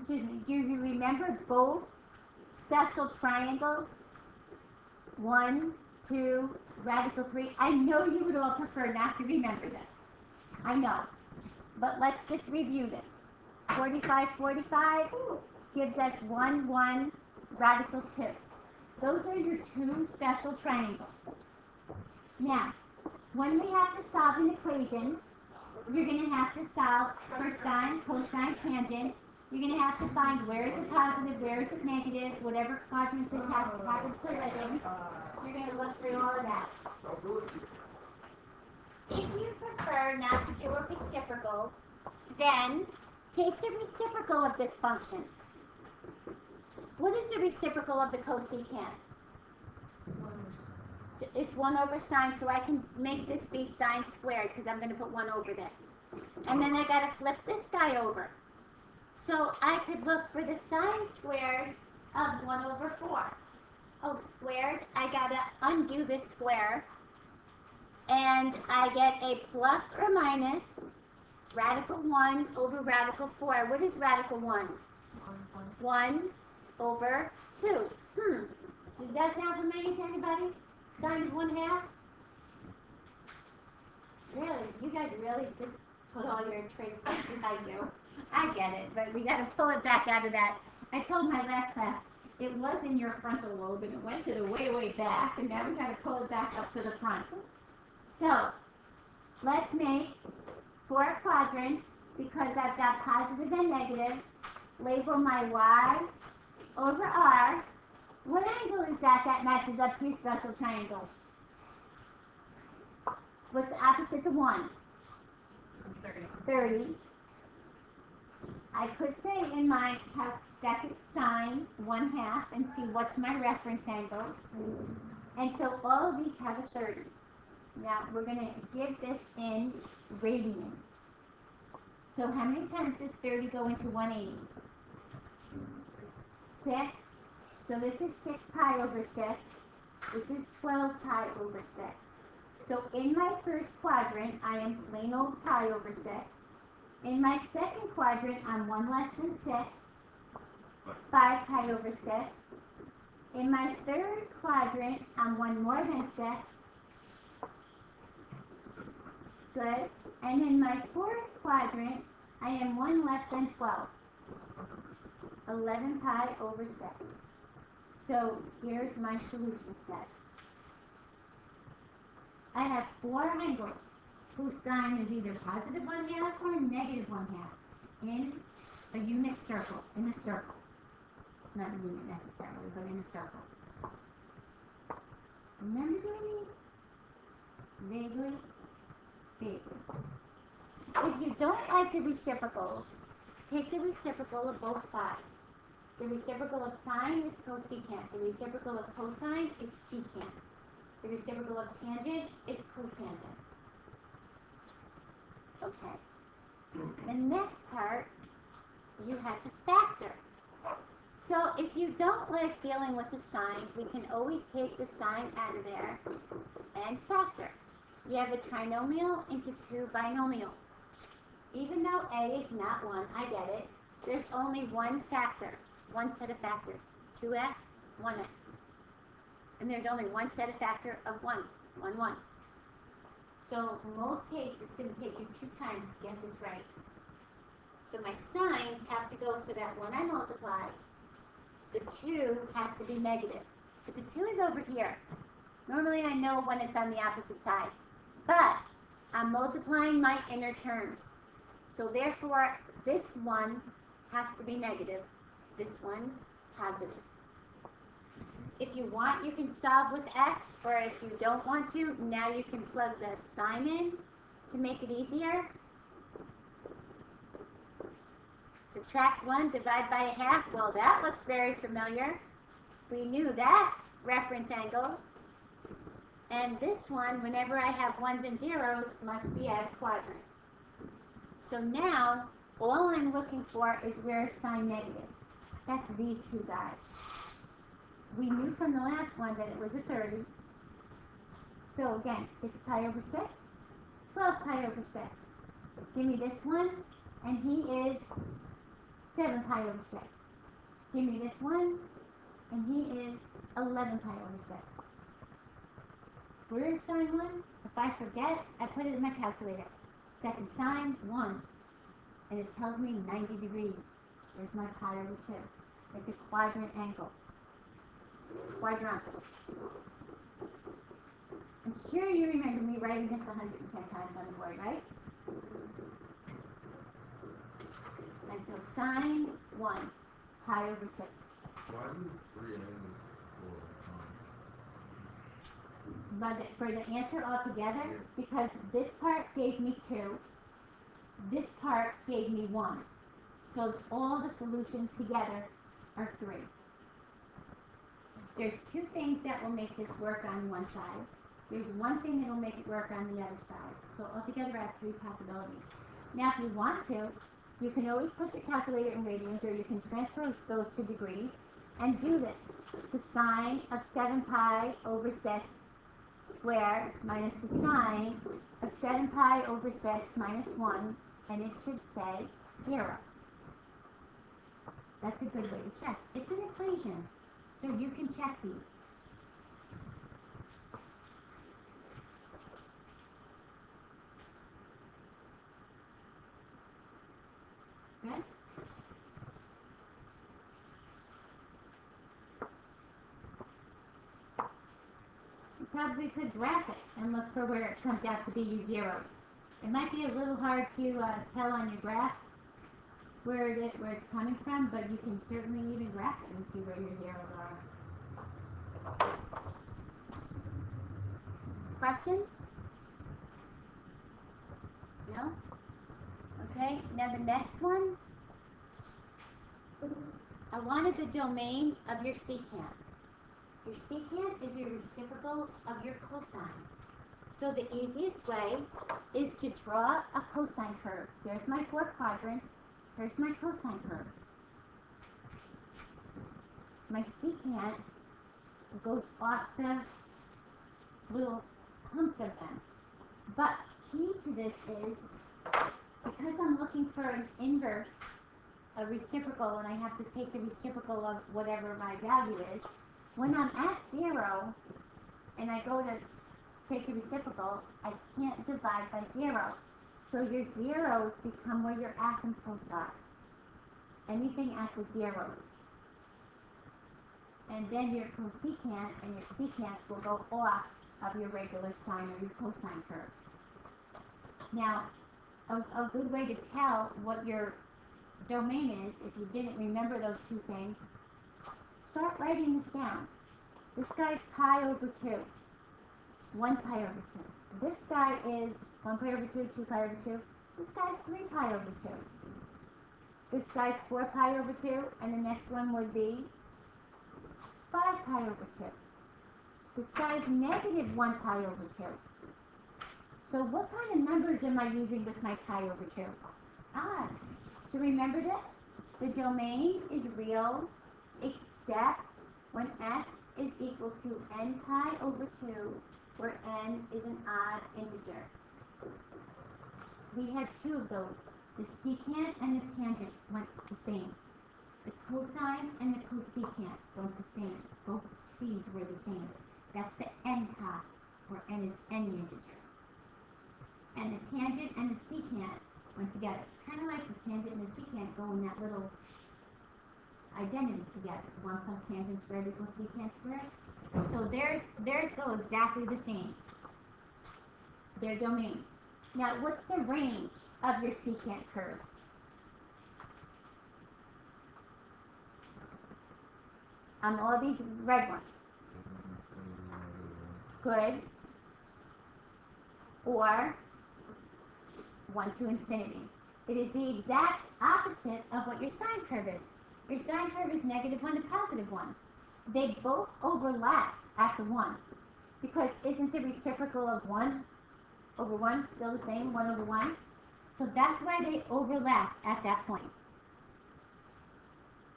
do you remember both special triangles? 1, 2, radical 3. I know you would all prefer not to remember this. I know. But let's just review this. 45, 45 gives us 1, 1, radical 2. Those are your two special triangles. Now, when we have to solve an equation, you're going to have to solve for sine, cosine, tangent. You're going to have to find where is it positive, where is it negative, whatever quadrant this happens to live in. You're going to look through all of that. If you prefer not to do a reciprocal, then take the reciprocal of this function. What is the reciprocal of the cosecant? It's 1 over sine, so I can make this be sine squared because I'm going to put 1 over this. And then I got to flip this guy over. So I could look for the sine squared of 1 over 4. Oh, squared, I got to undo this square. And I get a plus or minus radical 1 over radical 4. What is radical 1? 1 over 2. Does that sound familiar to anybody? Sine of 1/2? Really? You guys really just put all your tricks like I do. I get it, but we got to pull it back out of that. I told my last class, it was in your frontal lobe and it went to the way, way back, and now we got to pull it back up to the front. So, let's make 4 quadrants because I've got positive and negative. Label my y over r. What angle is that matches up to your special triangles? What's the opposite to 1? 30. I could say in my second sine 1/2 and see what's my reference angle. And so all of these have a 30. Now we're going to give this in radians. So how many times does 30 go into 180? 6. So this is 6 pi over 6. This is 12 pi over 6. So in my first quadrant, I am plain old pi over 6. In my second quadrant, I'm 1 less than 6, 5 pi over 6. In my third quadrant, I'm 1 more than 6. Good. And in my fourth quadrant, I am 1 less than 12. 11 pi over 6. So here's my solution set. I have 4 angles whose sine is either positive 1/2 or negative 1/2 in a unit circle, in a circle. Not a unit necessarily, but in a circle. Remember doing these? Vaguely? Vaguely. If you don't like the reciprocals, take the reciprocal of both sides. The reciprocal of sine is cosecant. The reciprocal of cosine is secant. The reciprocal of tangent is cotangent. Okay. The next part, you have to factor. So if you don't like dealing with the sine, we can always take the sine out of there and factor. You have a trinomial into 2 binomials. Even though a is not 1, I get it, there's only one factor, one set of factors, 2x, 1x. And there's only one set of factor of 1, 1, 1. So in most cases, it's going to take you 2 times to get this right. So my signs have to go so that when I multiply, the 2 has to be negative. But the 2 is over here. Normally I know when it's on the opposite side. But I'm multiplying my inner terms. So therefore, this one has to be negative. This one, positive. If you want, you can solve with x, or if you don't want to, now you can plug the sign in to make it easier. Subtract 1, divide by 1/2. Well, that looks very familiar. We knew that reference angle. And this one, whenever I have 1s and 0s, must be at a quadrant. So now, all I'm looking for is where is sine negative. That's these 2 guys. We knew from the last one that it was a 30. So again, 6 pi over 6, 12 pi over 6. Give me this one, and he is 7 pi over 6. Give me this one, and he is 11 pi over 6. Where is sine 1? If I forget, I put it in my calculator. Second sine, 1. And it tells me 90 degrees. There's my pi over 2. It's a quadrant angle. Quadrant. I'm sure you remember me writing this 110 times on the board, right? And so sine 1, pi over 2. Why do 3 and 4 But for the answer altogether, because this part gave me 2, this part gave me 1. So all the solutions together are 3. There's 2 things that will make this work on one side. There's 1 thing that will make it work on the other side. So altogether I have 3 possibilities. Now if you want to, you can always put your calculator in radians, or you can transfer those to degrees and do this. The sine of 7 pi over 6 squared minus the sine of 7 pi over 6 minus 1, and it should say 0. That's a good way to check. It's an equation, so you can check these. Good? You probably could graph it and look for where it comes out to be your zeros. It might be a little hard to tell on your graph where it's coming from, but you can certainly even graph it and see where your zeros are. Questions? No? Okay, now the next one, I wanted the domain of your secant. Your secant is your reciprocal of your cosine. So the easiest way is to draw a cosine curve. There's my 4 quadrants. Here's my cosine curve. My secant goes off the little humps of them. But key to this is, because I'm looking for an inverse, a reciprocal, and I have to take the reciprocal of whatever my value is, when I'm at 0 and I go to take the reciprocal, I can't divide by 0. So your zeros become where your asymptotes are. Anything at the zeros. And then your cosecant and your secants will go off of your regular sine or your cosine curve. Now, a good way to tell what your domain is, if you didn't remember those 2 things, start writing this down. This guy's pi over 2. 1 pi over 2. This guy is 1 pi over 2, 2 pi over 2. This guy's 3 pi over 2. This guy's 4 pi over 2, and the next one would be 5 pi over 2. This guy's negative 1 pi over 2. So what kind of numbers am I using with my pi over 2? Odds. So remember this? The domain is real except when x is equal to n pi over 2, where n is an odd integer. We had 2 of those. The secant and the tangent went the same. The cosine and the cosecant went the same. Both c's were the same. That's the n pi, where n is any integer. And the tangent and the secant went together. It's kind of like the tangent and the secant go in that little identity together. 1 plus tangent squared equals secant squared. So theirs go exactly the same. Their domains. Now, what's the range of your secant curve? On all these red ones. Good. Or 1 to infinity. It is the exact opposite of what your sine curve is. Your sine curve is negative 1 to positive 1. They both overlap at the 1. Because isn't the reciprocal of 1 over 1 still the same, 1 over 1? So that's why they overlap at that point.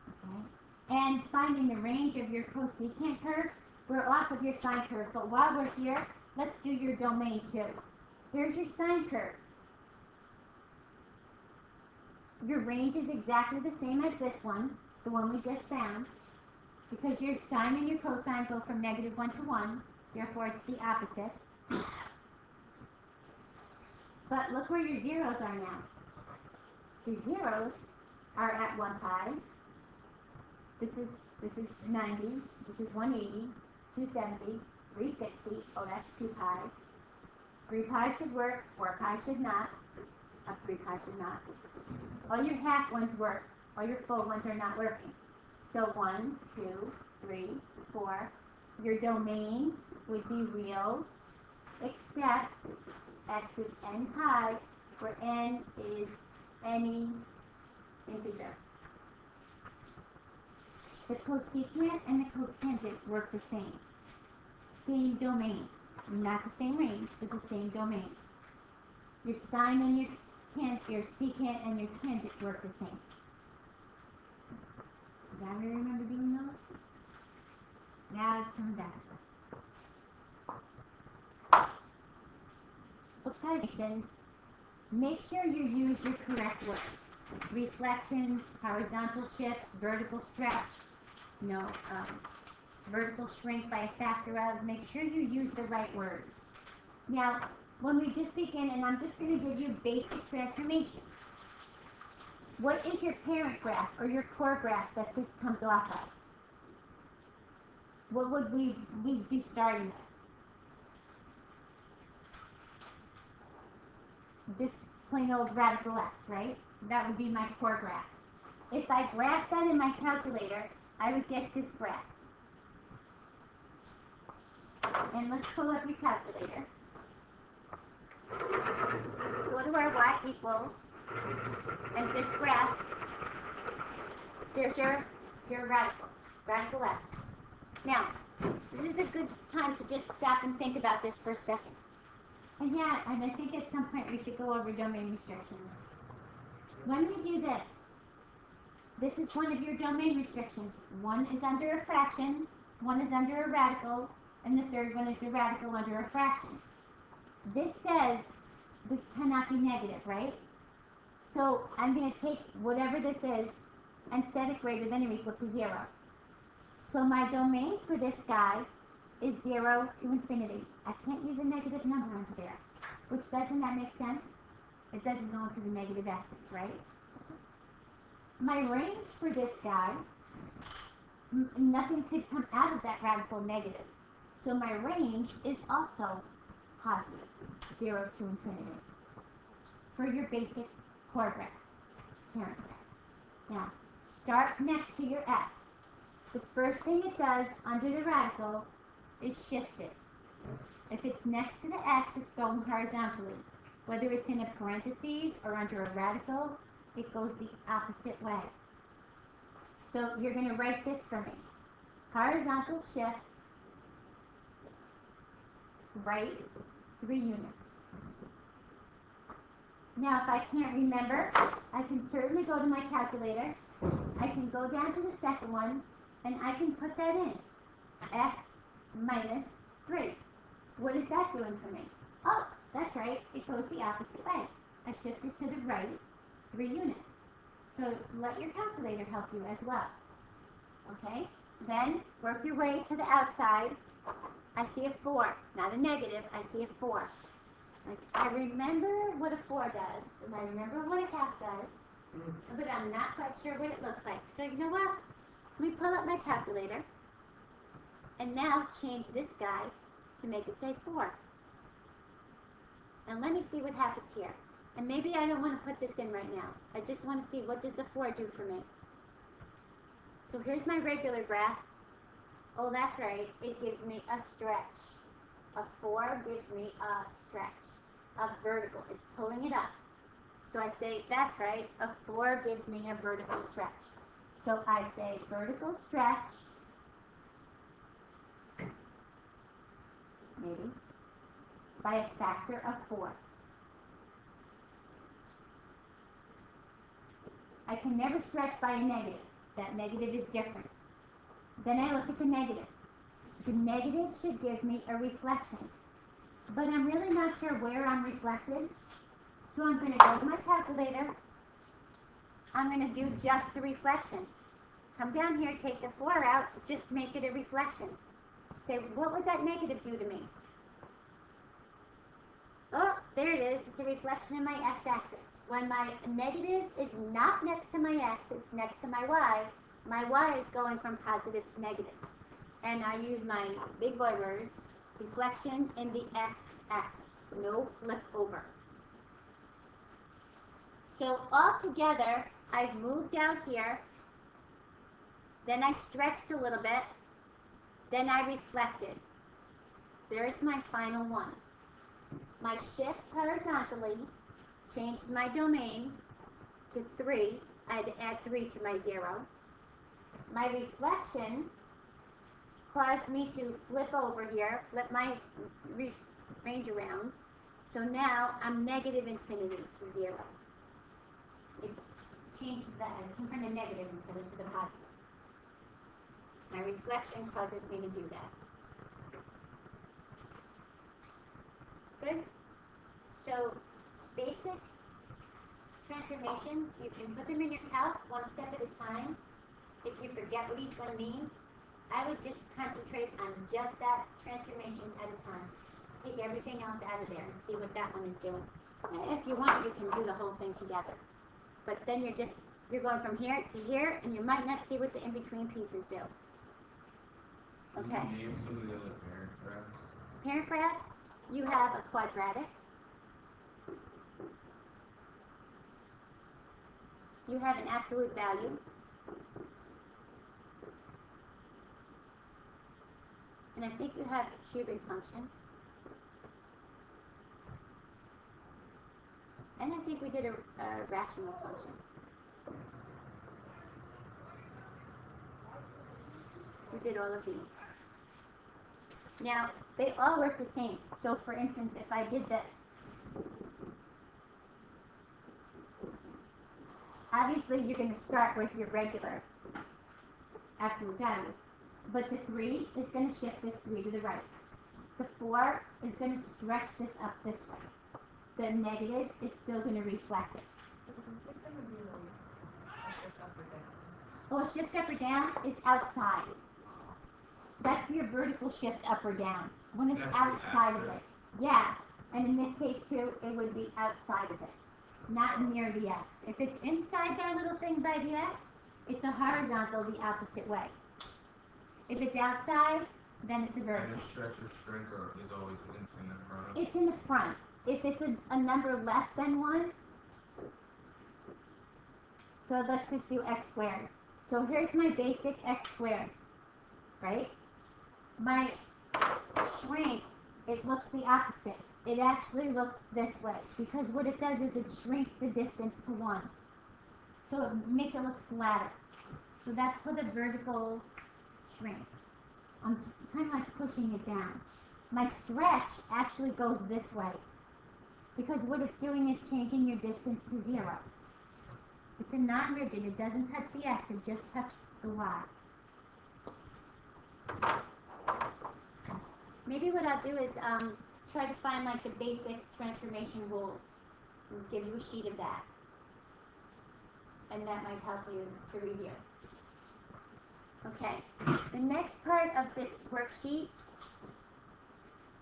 Okay? And finding the range of your cosecant curve, we're off of your sine curve. But while we're here, let's do your domain too. Here's your sine curve. your range is exactly the same as this one, the one we just found, because your sine and your cosine go from -1 to 1, therefore it's the opposites. But look where your zeros are now. Your zeros are at 1 pi. This is 90. This is 180, 270, 360. Oh, that's 2 pi. 3 pi should work. 4 pi should not. 3 pi should not. All your half ones work. All your full ones are not working. So 1, 2, 3, 4. Your domain would be real, except x is n pi, where n is any integer. The cosecant and the cotangent work the same. Same domain. Not the same range, but the same domain. Your sine and your secant and your tangent work the same. Do you remember doing those? Now it's coming back to us. Calculations. Make sure you use your correct words. Reflections, horizontal shifts, vertical stretch, vertical shrink by a factor of. Make sure you use the right words. Now, when we just begin, and I'm just going to give you basic transformations. What is your parent graph or your core graph that this comes off of? What would we be starting with? Just plain old radical x, right? That would be my core graph. If I graph that in my calculator, I would get this graph. And let's pull up your calculator. Go to our y equals, and this graph, there's your radical x. Now, this is a good time to just stop and think about this for a second. And I think at some point we should go over domain restrictions. When we do this, this is one of your domain restrictions. One is under a fraction, one is under a radical, and the third one is the radical under a fraction. This says this cannot be negative, right? So I'm going to take whatever this is and set it greater than or equal to 0. So my domain for this guy is 0 to infinity. I can't use a negative number under there. Doesn't that make sense? It doesn't go into the negative x's, right? My range for this guy, nothing could come out of that radical negative. So my range is also positive, 0 to infinity, for your basic core graph, parent graph. Now, start next to your x. The first thing it does under the radical is shift it. If it's next to the x, it's going horizontally. Whether it's in a parentheses or under a radical, it goes the opposite way. So you're going to write this for me. Horizontal shift, right 3 units. Now, if I can't remember, I can certainly go to my calculator. I can go down to the second one, and I can put that in. X minus 3. What is that doing for me? Oh, that's right. It goes the opposite way. I shift it to the right 3 units. So let your calculator help you as well. Okay? Then work your way to the outside. I see a 4, not a negative. I see a 4. I remember what a 4 does, and I remember what a half does, but I'm not quite sure what it looks like. So you know what? Let me pull up my calculator, and now change this guy to make it say 4. And let me see what happens here. And maybe I don't want to put this in right now. I just want to see what does the 4 do for me. So here's my regular graph. Oh, that's right. It gives me a stretch. A 4 gives me a stretch. A vertical. It's pulling it up. So I say, that's right. A 4 gives me a vertical stretch. So I say vertical stretch, maybe, by a factor of 4. I can never stretch by a negative. That negative is different. Then I look at the negative. The negative should give me a reflection. But I'm really not sure where I'm reflected. So I'm going to go to my calculator, I'm going to do just the reflection. Come down here, take the 4 out, just make it a reflection. Say, what would that negative do to me? Oh, there it is. It's a reflection in my x-axis. When my negative is not next to my x, it's next to my y is going from positive to negative. And I use my big boy words, reflection in the x-axis. No flip over. So all together, I've moved out here. Then I stretched a little bit. Then I reflected. There's my final one. My shift horizontally changed my domain to 3. I had to add 3 to my 0. My reflection caused me to flip over here, flip my range around. So now I'm negative infinity to 0. It changed that. I came from the negative instead of to the positive. My reflection causes me to do that. Good? So, basic transformations, you can put them in your calc one step at a time. If you forget what each one means, I would just concentrate on just that transformation at a time. Take everything else out of there and see what that one is doing. And if you want, you can do the whole thing together. But then you're going from here to here, and you might not see what the in-between pieces do. Okay. Can you name some of the other parent graphs? Parent graphs, you have a quadratic. You have an absolute value. And I think you have a cubic function. And I think we did a rational function. We did all of these. Now, they all work the same. So, for instance, if I did this, obviously you're going to start with your regular absolute value. But the 3 is going to shift this 3 to the right. The 4 is going to stretch this up this way. The negative is still going to reflect it. Oh, a shift up or down is outside. That's your vertical shift up or down. When it's outside of it. Yeah. And in this case, too, it would be outside of it. Not near the x. If it's inside that little thing by the x, it's a horizontal the opposite way. If it's outside, then it's a vertical. And the stretch or shrink is always in the front. It's in the front. If it's a number less than 1, so let's just do x squared. So here's my basic x squared, right? My shrink, it looks the opposite. It actually looks this way, because what it does is it shrinks the distance to 1. So it makes it look flatter. So that's for the vertical shrink. I'm just kind of like pushing it down. My stretch actually goes this way, because what it's doing is changing your distance to 0. It's a non-rigid. It doesn't touch the x, it just touches the y. Maybe what I'll do is try to find like the basic transformation rules and give you a sheet of that. And that might help you to review. Okay, the next part of this worksheet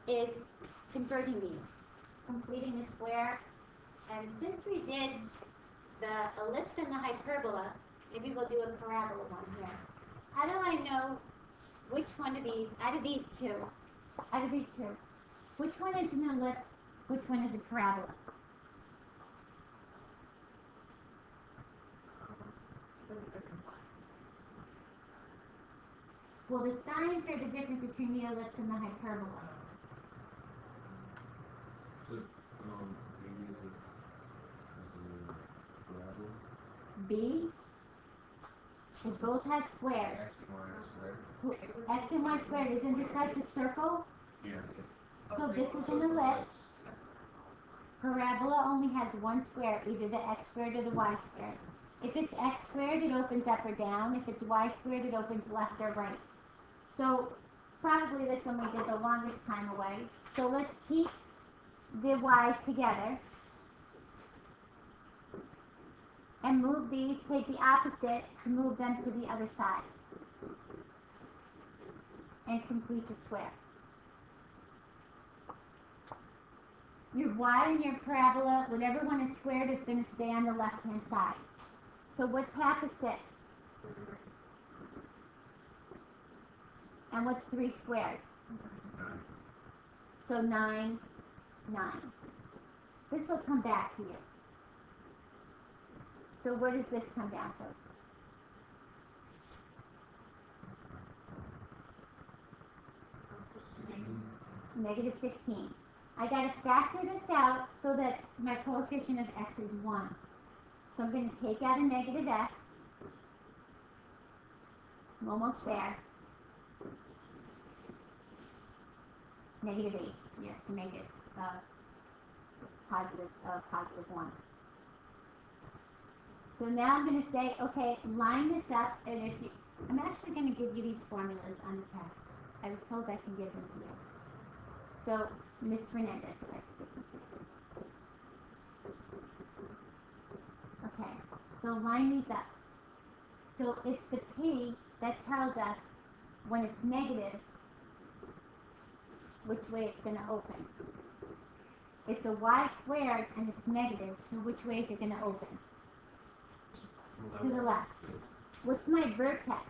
is converting these, completing the square. And since we did the ellipse and the hyperbola, maybe we'll do a parabola one here. How do I know which one of these, out of these two, which one is an ellipse, which one is a parabola? Well, the signs are the difference between the ellipse and the hyperbola. So, maybe is a parabola? B, it both has squares. X and Y squared? X and Y squared, isn't this like a circle? Yeah. So this is an ellipse. Parabola only has one square, either the x squared or the y squared. If it's x squared, it opens up or down. If it's y squared, it opens left or right. So probably this one we did the longest time away. So let's keep the y's together. and move these, take the opposite to move them to the other side. And complete the square. Your y and your parabola, whatever one is squared, is going to stay on the left-hand side. So what's half of 6? And what's 3 squared? So 9, 9. This will come back to you. So where does this come down to? Negative 16. I got to factor this out so that my coefficient of x is 1. So I'm going to take out a negative x. I'm almost there. Negative 8. Yes, to make it positive 1. So now I'm going to say, okay, line this up, and if you, I'm actually going to give you these formulas on the test. I was told I can give them to you. So, Ms. Fernandez, if I could give them to you. Okay, so line these up. So it's the P that tells us when it's negative, which way it's going to open. It's a y squared and it's negative, so which way is it going to open? To the left. What's my vertex?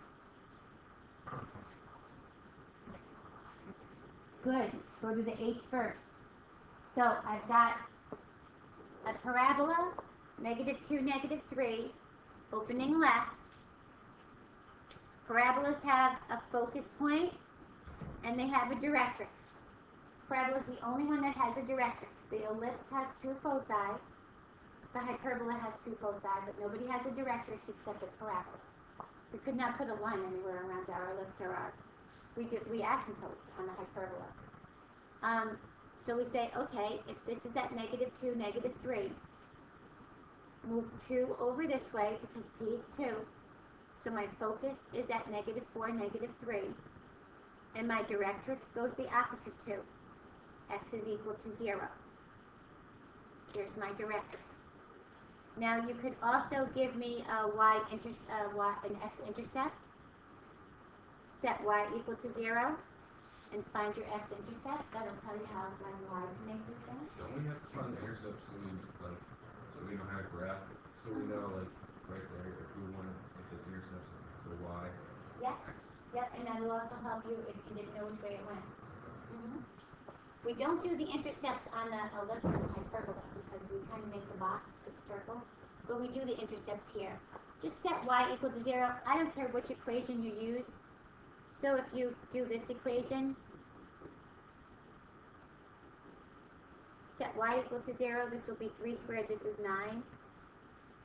Good. Go to the H first. So I've got a parabola, -2, -3, opening left. Parabolas have a focus point and they have a directrix. Parabola is the only one that has a directrix. The ellipse has 2 foci. The hyperbola has 2 foci, but nobody has a directrix except the parabola. We could not put a line anywhere around our ellipse or our, we asymptotes on the hyperbola. So we say, okay, if this is at -2, -3, move 2 over this way because P is 2. So my focus is at -4, -3. And my directrix goes the opposite to. X is equal to 0. Here's my directrix. Now you could also give me an x-intercept. Set y equal to 0 and find your x-intercept. That'll tell you how and why to make this thing. Don't we have to find the intercept so we know how to graph it? So we know right there if we want to if it intercepts the y. Yep. Yep, and that will also help you if you didn't know which way it went. We don't do the intercepts on the ellipse and hyperbola because we kind of make the box with a circle, but we do the intercepts here. Just set y equal to 0. I don't care which equation you use. So if you do this equation, set y equal to 0, this will be 3 squared, this is 9.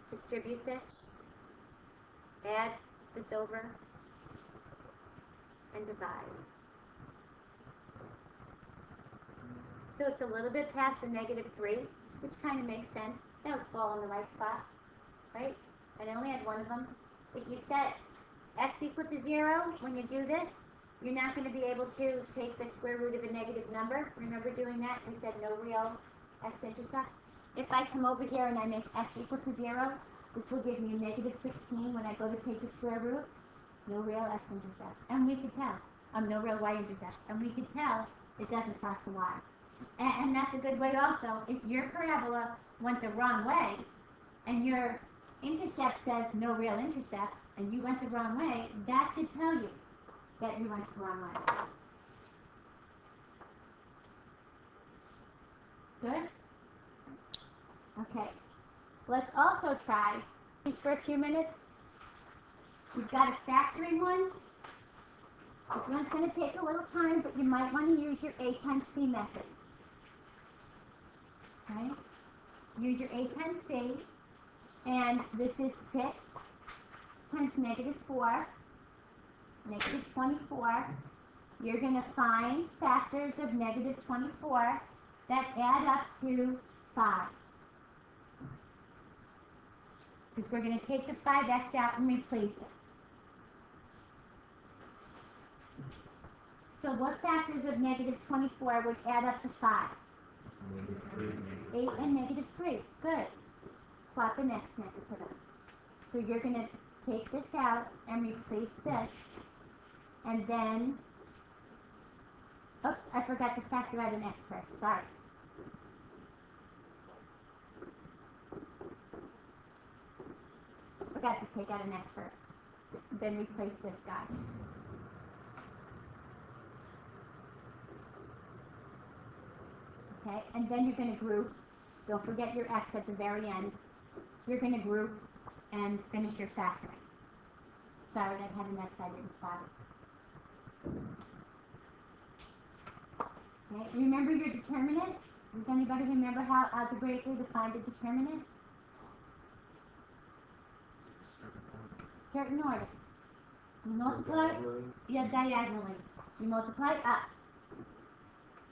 Distribute this, add this over, and divide. So it's a little bit past the -3, which kind of makes sense. That would fall in the right spot, right? And I only had one of them. If you set x equal to 0, when you do this, you're not going to be able to take the square root of a negative number. Remember doing that? We said no real x-intercepts. If I come over here and I make x equal to 0, this will give me a -16 when I go to take the square root. No real x-intercepts. And we could tell. No real y-intercepts. And we could tell it doesn't cross the y. And that's a good way also. If your parabola went the wrong way, and your intercept says no real intercepts, and you went the wrong way, that should tell you that you went the wrong way. Good? Okay. Let's also try these for a few minutes. You've got a factoring one. This one's going to take a little time, but you might want to use your A times C method. Okay? Use your A times C, and this is 6 times -4, -24. You're going to find factors of -24 that add up to 5. Because we're going to take the 5x out and replace it. So what factors of -24 would add up to 5? 8 and -3. Good. Plot the next to them. So you're going to take this out and replace this. And then, oops, I forgot to factor out an x first. Sorry. Forgot to take out an x first. Then replace this guy. Okay, and then you're going to group. Don't forget your x at the very end. You're going to group and finish your factoring. Sorry, I had an x, I didn't spot it. Okay, remember your determinant? Does anybody remember how algebraically to find a determinant? Certain order. You multiply, diagonally. You multiply up.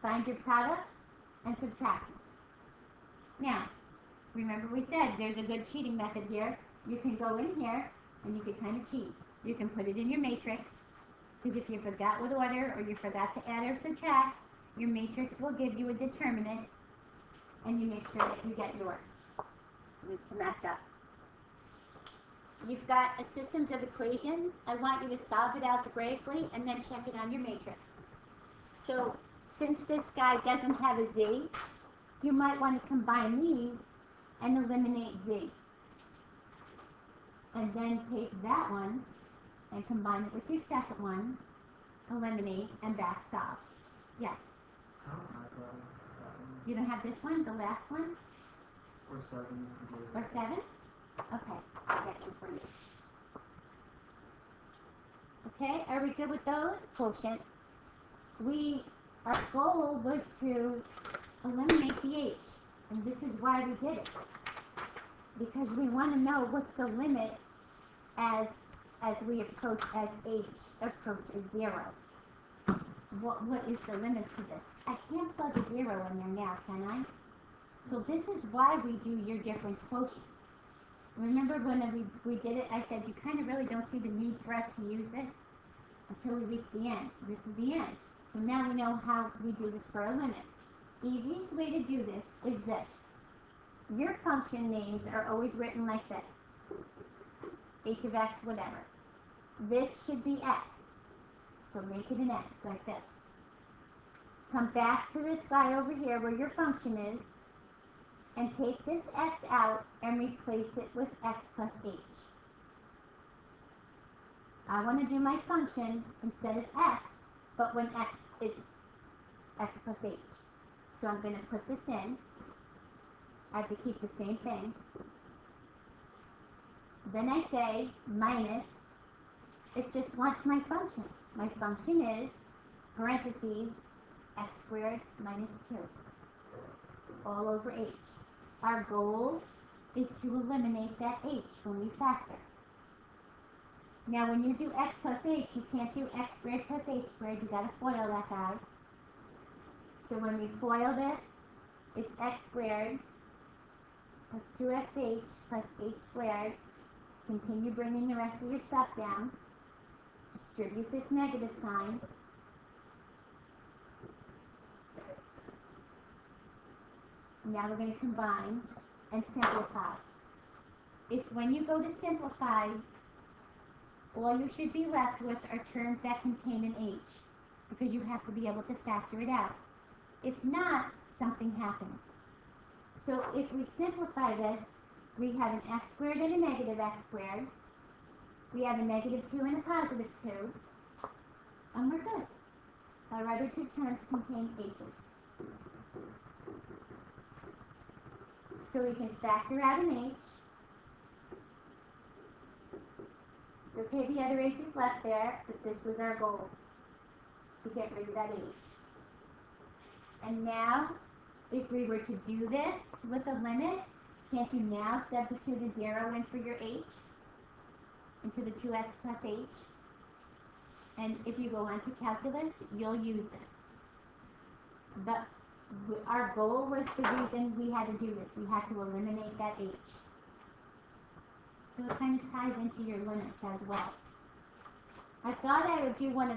Find your products and subtract. Now, remember we said there's a good cheating method here. You can go in here and you can kind of cheat. You can put it in your matrix, because if you forgot what order or you forgot to add or subtract, your matrix will give you a determinant, and you make sure that you get yours to match up. You've got a systems of equations. I want you to solve it algebraically and then check it on your matrix. So since this guy doesn't have a z, you might want to combine these and eliminate z. And then take that one and combine it with your second one, eliminate, and back solve. Yes? You don't have this one, the last one? Or 7. Or 7? Okay, I'll get you for you. Okay, are we good with those? Quotient. Our goal was to eliminate the h, and this is why we did it. Because we want to know what's the limit as we approach, as h approaches 0. What is the limit to this? I can't plug a 0 in there now, can I? So this is why we do your difference quotient. Remember when we did it, I said you kind of really don't see the need for us to use this until we reach the end. This is the end. So now we know how we do this for a limit. Easiest way to do this is this. Your function names are always written like this. H of x, whatever. This should be x. So make it an x, like this. Come back to this guy over here where your function is, and take this x out and replace it with x plus h. I want to do my function instead of x, but when x is x plus h. So I'm going to put this in. I have to keep the same thing. Then I say minus, it just wants my function. My function is, parentheses, x squared minus 2, all over h. Our goal is to eliminate that h when we factor. Now when you do x plus h, you can't do x squared plus h squared. You got to FOIL that guy. So when we FOIL this, it's x squared plus 2xh plus h squared. Continue bringing the rest of your stuff down. Distribute this negative sign. Now we're going to combine and simplify. If when you go to simplify, all you should be left with are terms that contain an h, because you have to be able to factor it out. If not, something happens. So if we simplify this, we have an x squared and a negative x squared. We have a negative 2 and a positive 2. And we're good. Our other two terms contain h's. So we can factor out an h. It's okay the other h is left there, but this was our goal, to get rid of that h. And now, if we were to do this with a limit, can't you now substitute a 0 in for your h into the 2x plus h? And if you go on to calculus, you'll use this. But our goal was the reason we had to do this. We had to eliminate that h. So it kind of ties into your limits as well. I thought I would do one of